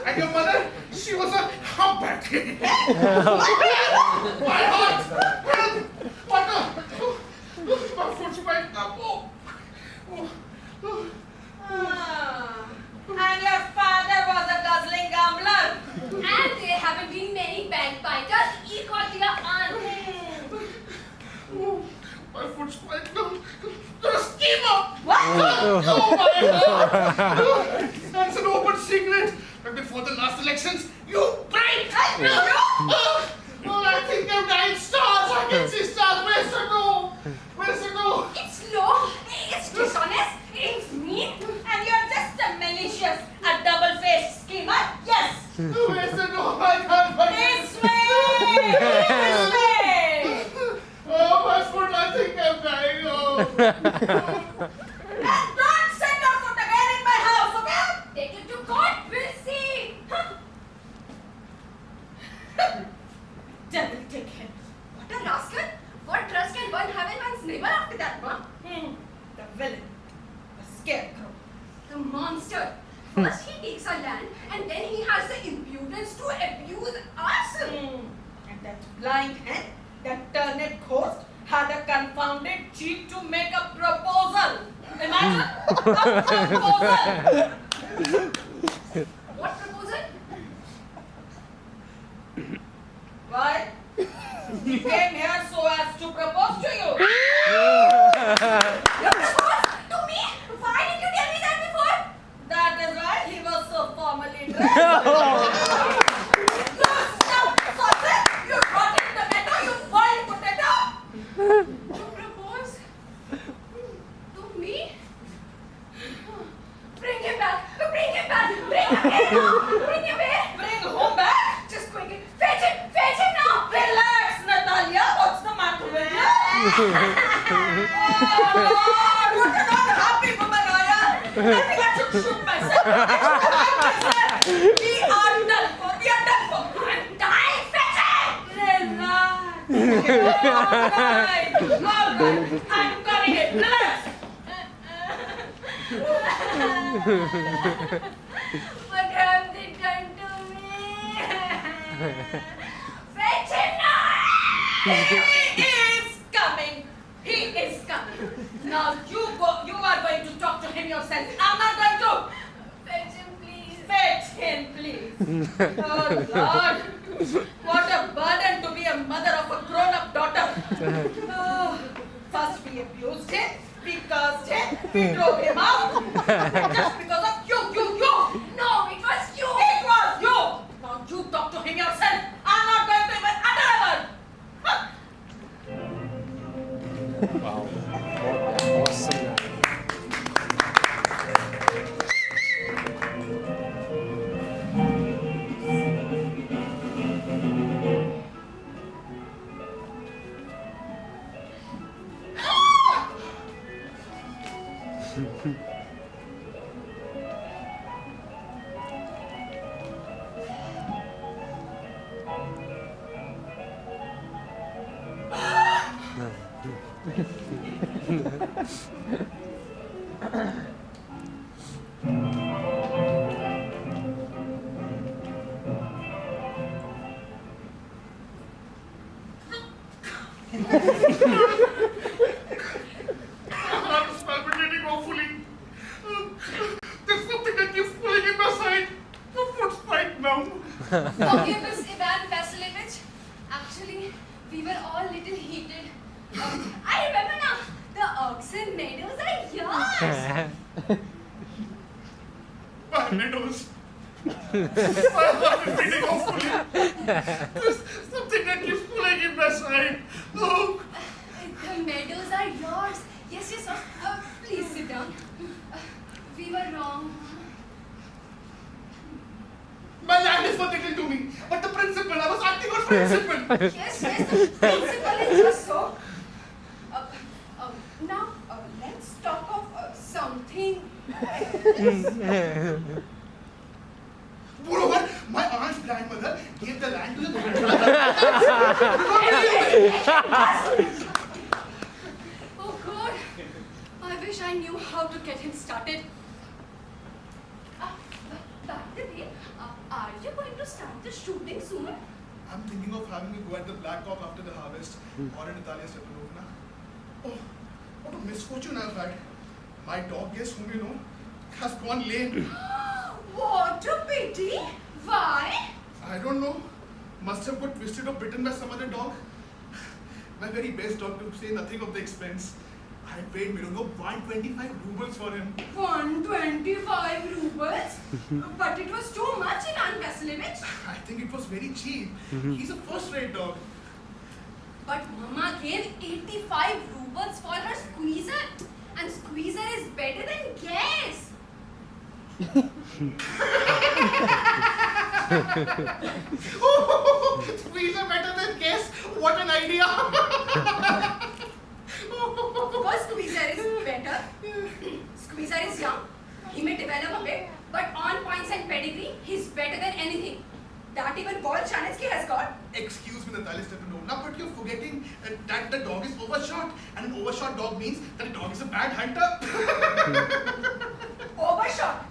And your mother, she was a humpback. My heart! What my foot's right now. And your father was a guzzling gambler. And there haven't been many backbiters equal to your aunt. My foot's quite numb. You're a schemer! What? Oh my God! That's an open secret. But before the last elections, you bribed! Oh, I think I'm 9 stars. I can see stars. Where's the go? It's low, it's dishonest, it's mean. And you're just a malicious, a double-faced schemer? Yes. Where's the go? I can't find it. This way! This way! Oh, my foot, I think I'm dying. Oh. And don't set your foot again in my house, okay? Take it to court, we'll see. Devil take him. What a rascal. What trust can one have in one's neighbor after that, ma? The villain. The scarecrow. The monster. First he takes our land, and then he has the impudence to abuse us. And that blind hen, that turned ghost, had a confounded cheek to make a proposal. Imagine a proposal. What proposal? Why? He came here so as to propose to you. You proposed to me? Why did you tell me that before? That is why he was so formally dressed. You stuffed sausage! You rotten tomato! You boiled potato! You propose to me? Bring him back! Bring him back! Bring him here! Bring him here! Bring whom back? Just quickly! Fetch him! Fetch him now! Relax, Natalia. What's the matter with you? Oh, Lord, what an unhappy woman I am. I think I should shoot myself. We are done for. I'm dying! Fetch him! Relax. All right. I'm coming in. Relax. What have they done to me? Fetch him now! He is coming. He is coming. Now you go. You are going to talk to him yourself. I'm not going to. Fetch him, please. Fetch him, please. Oh Lord, what a burden to be a mother of a grown-up daughter. Oh, first we abused him, we cursed him, we drove him out. Just because of you. No, it was you. It was you. Now you talk to him yourself. I'm not going to even utter a word. Huh. Wow. What awesome. My heart is palpitating awfully. There's something that keeps pulling in my side. My foot's quite numb. Forgive us, Ivan Vasilevich. Actually, we were all little heated. I remember now. The oxen meadows are yours. My meadows. My heart is beating awfully. There's something that keeps pulling in my side. Oh. The meadows are yours. Yes. Please sit down. We were wrong. My land is nothing to me. But the principle, I was acting on principle. Yes, the principle is just so. Now, let's talk of something else. Moreover, my aunt's grandmother gave the land to the Oh God, I wish I knew how to get him started. By the way, are you going to start the shooting soon? I'm thinking of having a go at the Black Hawk after the harvest, or in Natalia Stepanovna. Oh, what a misfortune I've had. My dog, guess whom you know, has gone lame. What a pity! Why? I don't know. Must have got twisted or bitten by some other dog. My very best dog, to say nothing of the expense. I paid Mirongo 125 rubles for him. 125 rubles? But it was too much, Ivan Vasilevich. I think it was very cheap. He's a first-rate dog. But Mama gave 85 rubles for her squeezer. And squeezer is better than gas. Oh, squeezer better than guess. What an idea. Of course, squeezer is better. Squeezer is young. He may develop a bit. But on points and pedigree, he's better than anything that even Paul Chanetsky has got. Excuse me, Natalia Stepanovna, but you're forgetting that the dog is overshot. And an overshot dog means that the dog is a bad hunter. Overshot.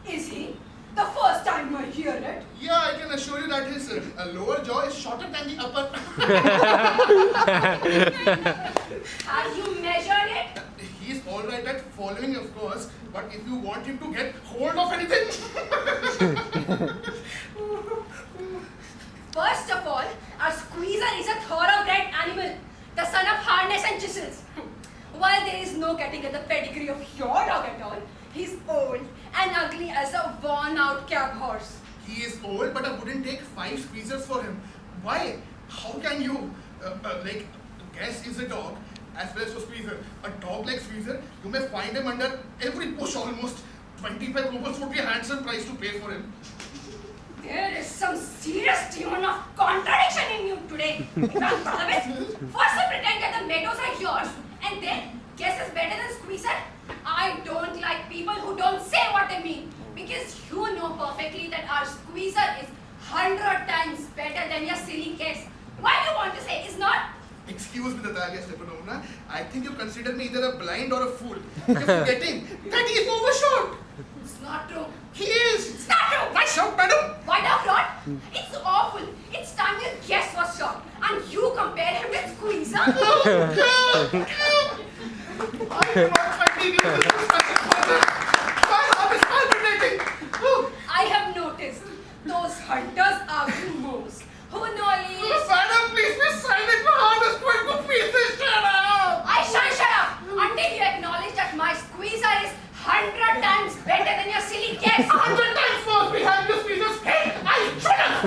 Is he? The first time I hear it. Yeah, I can assure you that his lower jaw is shorter than the upper. Have you measured it? He's alright at following, of course, but if you want him to get hold of anything. First of all, a squeezer is a thoroughbred animal, the son of harness and chisels. While there is no getting at the pedigree of your dog at all, he's old and ugly as a worn-out cab horse. He is old, but I wouldn't take 5 squeezers for him. Why? How can you, guess is a dog as well as a squeezer. A dog like squeezer, you may find him under every bush almost. 25 rubles would be a handsome price to pay for him. There is some serious demon of contradiction in you today. Ivan Pavlovich, first you pretend that the meadows are yours, and then guess is better than squeezer. I don't like people who don't say what they mean, because you know perfectly that our squeezer is 100 times better than your silly guess. Why do you want to say is not? Excuse me, Natalia Stepanovna. I think you consider me either a blind or a fool. You're forgetting that he is overshot. It's not true. He is. It's not true. Why shout, madam? Why not? It's awful. And you compare him with Squeezer? I do not continue to do such a mother. My heart is palpitating. I have noticed those hunters are the most. Who knowledge? Madam, please be silent. My heart is going to pieces. Shut up. I shan't shut up until you acknowledge that my Squeezer is 100 times better than your silly guess. 100 times more behind this piece's head. I shut up.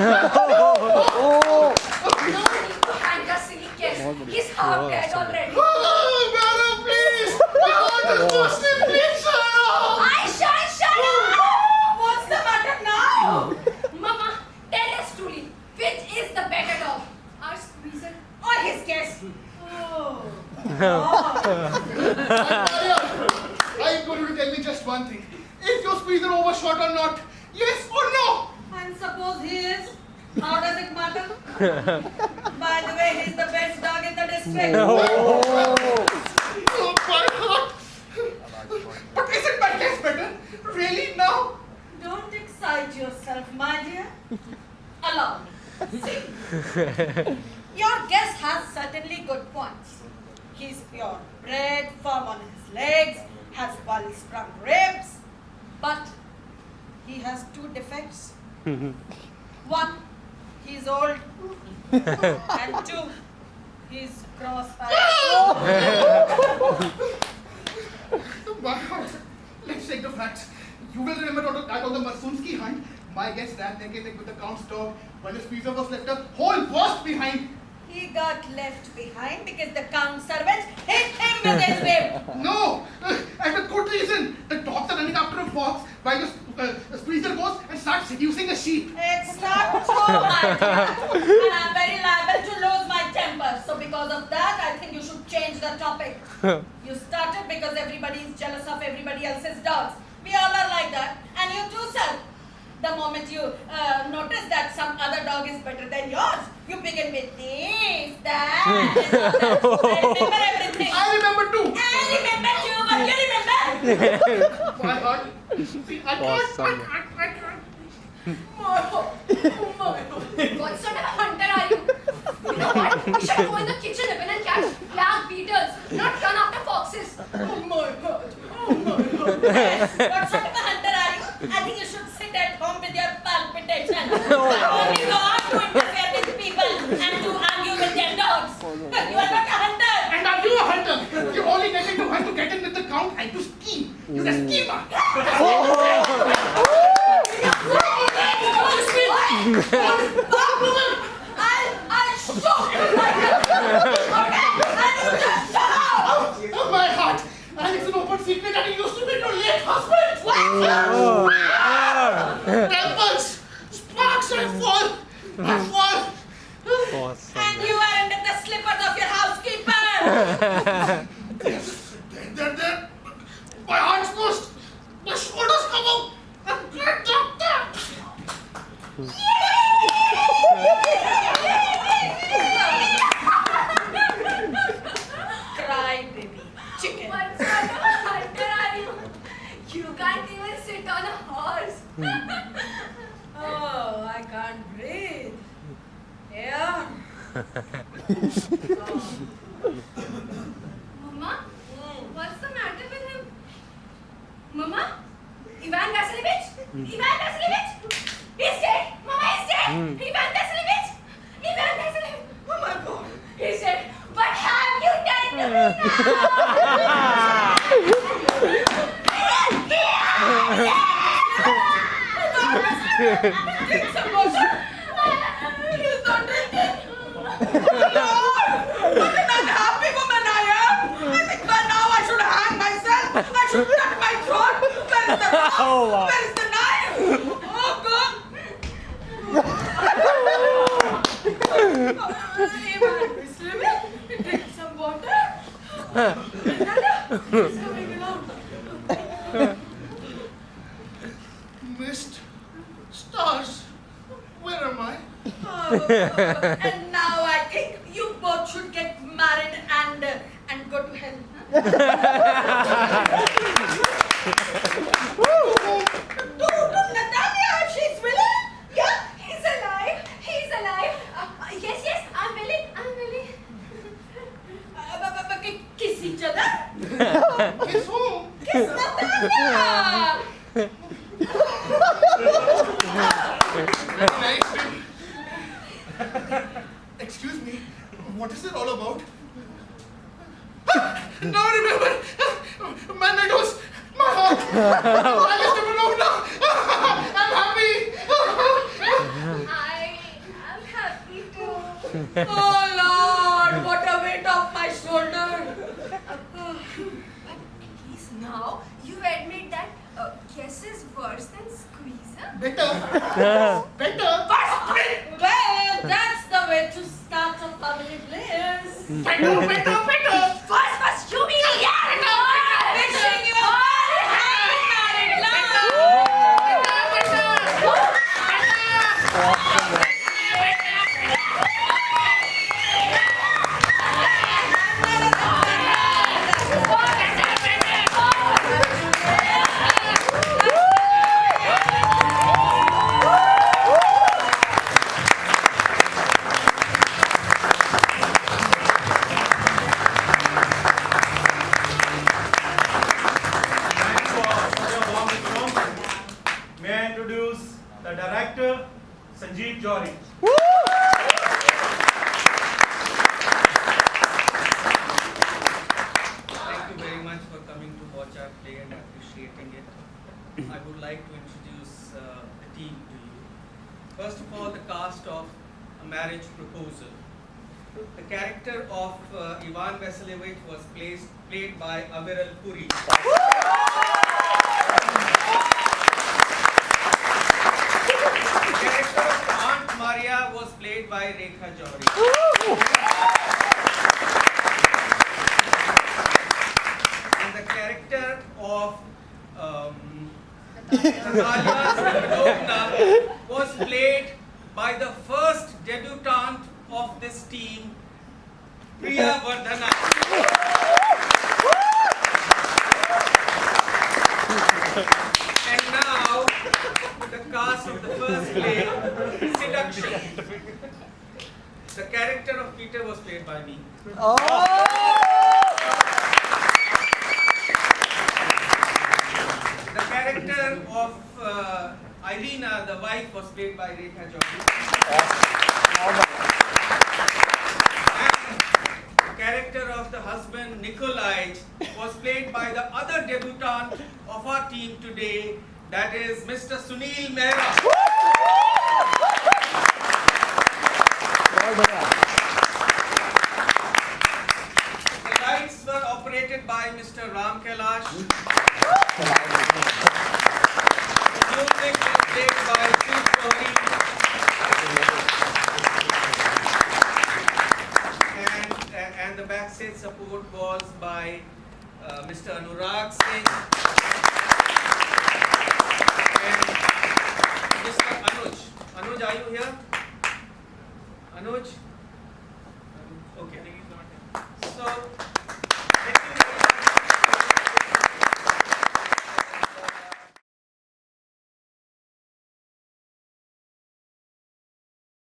No need to hang a silly guess. He's half dead already. Madam, please. My heart is bursting. Please shut up. I shan't shut up! What's the matter now? Mama, tell us truly, which is the better dog? Our Squeezer or his guess? Oh. I told you to tell me just one thing. Is your squeezer overshot or not? Yes or no? And suppose he is? How does it matter? By the way, he's the best dog in the district. Oh, my heart. But isn't my guess better? Really now? Don't excite yourself, my dear. Allow me. See, your guest has certainly good points. He's pure bred, firm on his legs, has well-sprung ribs, but he has two defects. One, he's old, and two, he's cross-eyed. My heart. Let's take the facts. You will remember that on the Marsunski hunt, my guest ran naked with the count's dog when the squeezer was left a whole burst behind. He got left behind because the count servant hit him with his whip. No! And with good reason. The dogs are running after a fox while the squeezer goes and starts seducing a sheep. It's not true, my dear. And I'm very liable to lose my temper. So because of that, I think you should change the topic. You started because everybody is jealous of everybody else's dogs. We all are like that. And you too, sir. The moment you notice that some other dog is better than yours, you begin with this, that, and all that. I remember everything. I remember too. I remember too, but you remember? My heart. See, I Awesome. can't. My heart. My heart. What sort of hunter are you? You know what? We should go in the kitchen even and catch black beetles, not run after foxes. Oh my God. Oh my God. Yes. What sort of a hunter are you? I think you should sit at home with your palpitation. Only go out to interfere with people and to argue with their dogs. You are not a hunter. And are you a hunter? You only get into hunt to get in with the count and to scheme. You're a schemer. I'll shoot you like that. Okay? And you just shut up. Oh, my heart. And it's an open secret that he used to be your late husband. Temples, sparks, I fall. Awesome. And you are under the slippers of your housekeeper. Yes, there. My heart's burst. My shoulders come out. I'm great doctor. Cry, baby. Chicken. What sort of hunter are you? You can't even sit on a horse. Oh, I can't breathe. Yeah. Mama, what's the matter with him? Mama? Ivan Vasilevich? Ivan Vasilevich? He's dead! Mama, he's dead! Ivan Vasilevich! Ivan Vasilevich! Oh my God. He's dead! What have you done to me Drink some water. He's not drinking. What an unhappy woman I am. I think by now I should hang myself. I should cut my throat. Where is the rope? Oh, wow. Where is the knife? Oh, God. Ivan, Vasilevich, drink some water. He's coming along. Mist, stars, where am I? And now I think you both should get married and go to hell. To Natalia, she's willing? Yeah, he's alive. He's alive. Yes, I'm willing. Excuse me, what is it all about? Now I remember! My meadows! My heart! I just never know now! I'm happy! I am happy too. Oh Lord, what a weight off my shoulder. At least now you admit that kiss is worse than squeezer. Better! Better! Well, that's the way to start a family bliss. Better! First, you mean Wishing you all happy married life. Thanks for such a warm welcome. May I introduce the director, Sanjeev Johri. Thank you very much for coming to watch our play and appreciating it. I would like to introduce the team to you. First of all, the cast of A Marriage Proposal. The character of Ivan Vasilevich was played by Aviral Puri. The character of Aunt Maria was played by Rekha Johri. And the character of Natalia Smirnovna was played by the first debutante of this team, Priya Vardhana. And now, the cast of the first play, Seduction. The character of Peter was played by me. The character of Irina, the wife, was played by Rekha Johri. And the character of the husband, Nikolai, was played by the other debutant of our team today, that is Mr. Sunil Mehra. The lights were operated by Mr. Ram Kailash. Music was played by Shiv Kohli. And the backstage support was by Mr. Anurag Singh and Mr. Anuj. Anuj, are you here? Anuj? Okay.